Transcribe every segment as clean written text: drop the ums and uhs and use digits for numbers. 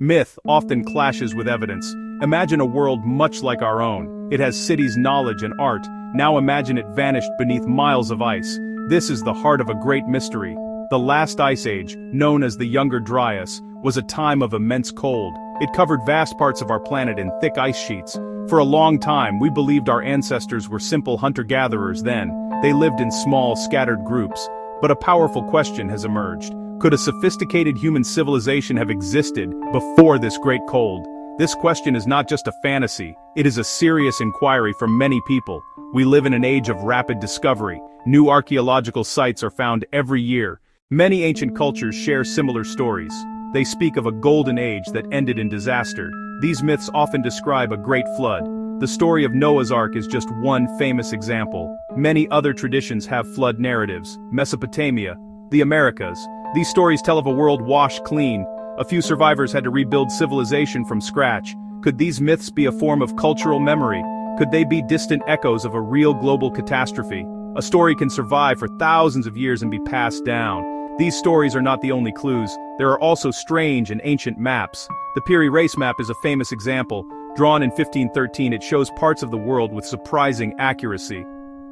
Myth often clashes with evidence. Imagine a world much like our own. It has cities, knowledge, and art. Now imagine it vanished beneath miles of ice. This is the heart of a great mystery. The last ice age, known as the Younger Dryas, was a time of immense cold. It covered vast parts of our planet in thick ice sheets. For a long time, we believed our ancestors were simple hunter-gatherers then. They lived in small, scattered groups. But a powerful question has emerged. Could a sophisticated human civilization have existed before this great cold? This question is not just a fantasy, it is a serious inquiry for many people. We live in an age of rapid discovery. New archaeological sites are found every year. Many ancient cultures share similar stories. They speak of a golden age that ended in disaster. These myths often describe a great flood. The story of Noah's Ark is just one famous example. Many other traditions have flood narratives. Mesopotamia, the Americas. These stories tell of a world washed clean. A few survivors had to rebuild civilization from scratch. Could these myths be a form of cultural memory? Could they be distant echoes of a real global catastrophe? A story can survive for thousands of years and be passed down. These stories are not the only clues. There are also strange and ancient maps. The Piri Reis map is a famous example. Drawn in 1513, it shows parts of the world with surprising accuracy.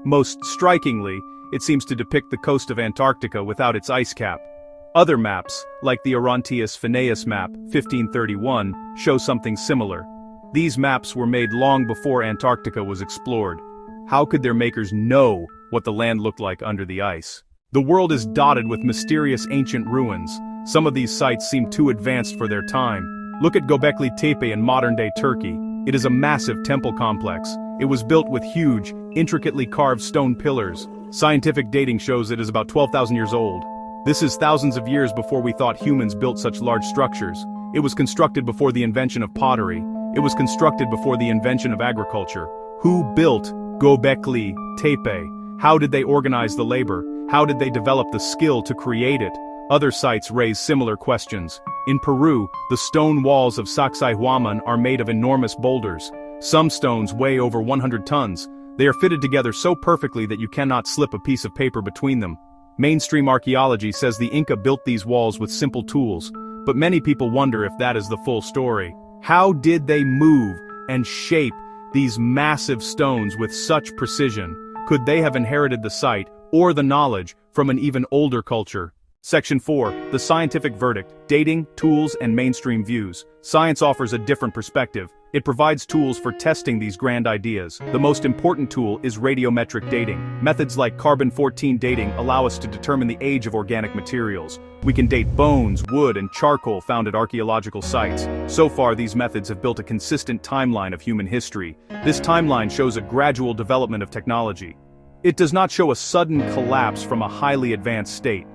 Most strikingly, it seems to depict the coast of Antarctica without its ice cap. Other maps, like the Orontius Phineus map, 1531, show something similar. These maps were made long before Antarctica was explored. How could their makers know what the land looked like under the ice? The world is dotted with mysterious ancient ruins. Some of these sites seem too advanced for their time. Look at Göbekli Tepe in modern-day Turkey. It is a massive temple complex. It was built with huge, intricately carved stone pillars. Scientific dating shows it is about 12,000 years old. This is thousands of years before we thought humans built such large structures. It was constructed before the invention of pottery. It was constructed before the invention of agriculture. Who built Göbekli Tepe? How did they organize the labor? How did they develop the skill to create it? Other sites raise similar questions. In Peru, the stone walls of Sacsayhuaman are made of enormous boulders. Some stones weigh over 100 tons. They are fitted together so perfectly that you cannot slip a piece of paper between them. Mainstream archaeology says the Inca built these walls with simple tools, but many people wonder if that is the full story. How did they move and shape these massive stones with such precision? Could they have inherited the site, or the knowledge, from an even older culture? Section 4. The scientific verdict, dating, tools, and mainstream views. Science offers a different perspective. It provides tools for testing these grand ideas. The most important tool is radiometric dating. Methods like carbon-14 dating allow us to determine the age of organic materials. We can date bones, wood, and charcoal found at archaeological sites. So far, these methods have built a consistent timeline of human history. This timeline shows a gradual development of technology. It does not show a sudden collapse from a highly advanced state.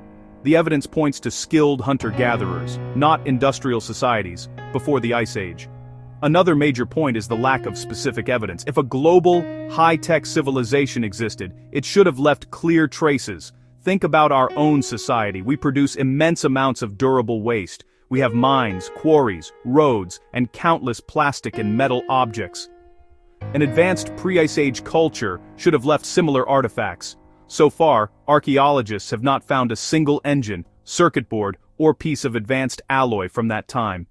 The evidence points to skilled hunter-gatherers, not industrial societies, before the Ice Age. Another major point is the lack of specific evidence. If a global, high-tech civilization existed, it should have left clear traces. Think about our own society. We produce immense amounts of durable waste. We have mines, quarries, roads, and countless plastic and metal objects. An advanced pre-Ice Age culture should have left similar artifacts. So far, archaeologists have not found a single engine, circuit board, or piece of advanced alloy from that time.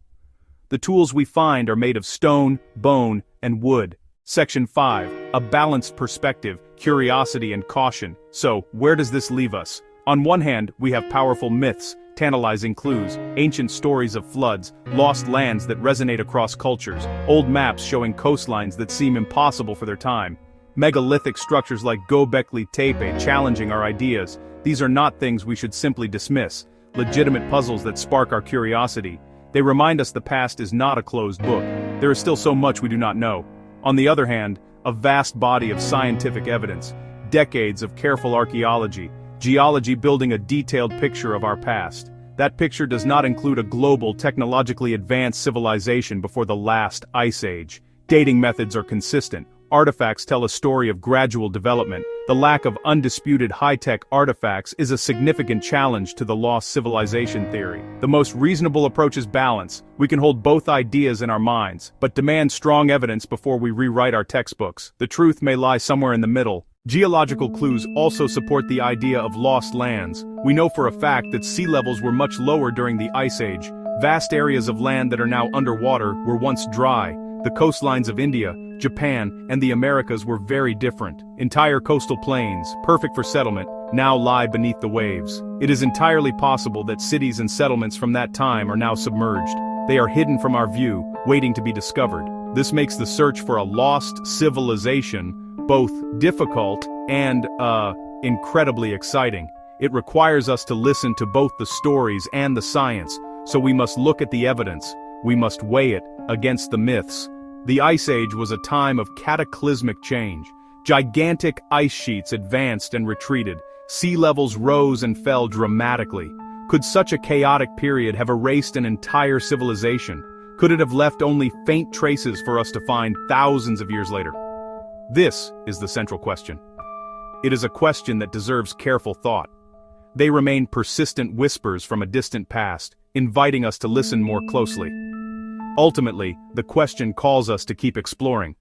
The tools we find are made of stone, bone, and wood. Section 5. A balanced perspective, curiosity, and caution. So, where does this leave us? On one hand, we have powerful myths, tantalizing clues, ancient stories of floods, lost lands that resonate across cultures, old maps showing coastlines that seem impossible for their time. Megalithic structures like Göbekli Tepe challenging our ideas. These are not things we should simply dismiss. Legitimate puzzles that spark our curiosity. They remind us the past is not a closed book. There is still so much we do not know. On the other hand, a vast body of scientific evidence. Decades of careful archaeology. Geology building a detailed picture of our past. That picture does not include a global, technologically advanced civilization before the last Ice Age. Dating methods are consistent. Artifacts tell a story of gradual development. The lack of undisputed high-tech artifacts is a significant challenge to the lost civilization theory. The most reasonable approach is balance. We can hold both ideas in our minds, but demand strong evidence before we rewrite our textbooks. The truth may lie somewhere in the middle. Geological clues also support the idea of lost lands. We know for a fact that sea levels were much lower during the Ice Age. Vast areas of land that are now underwater were once dry. The coastlines of India, Japan, and the Americas were very different. Entire coastal plains, perfect for settlement, now lie beneath the waves. It is entirely possible that cities and settlements from that time are now submerged. They are hidden from our view, waiting to be discovered. This makes the search for a lost civilization both difficult and, incredibly exciting. It requires us to listen to both the stories and the science, so we must look at the evidence. We must weigh it against the myths. The Ice Age was a time of cataclysmic change. Gigantic ice sheets advanced and retreated. Sea levels rose and fell dramatically. Could such a chaotic period have erased an entire civilization? Could it have left only faint traces for us to find thousands of years later? This is the central question. It is a question that deserves careful thought. They remain persistent whispers from a distant past, inviting us to listen more closely. Ultimately, the question calls us to keep exploring.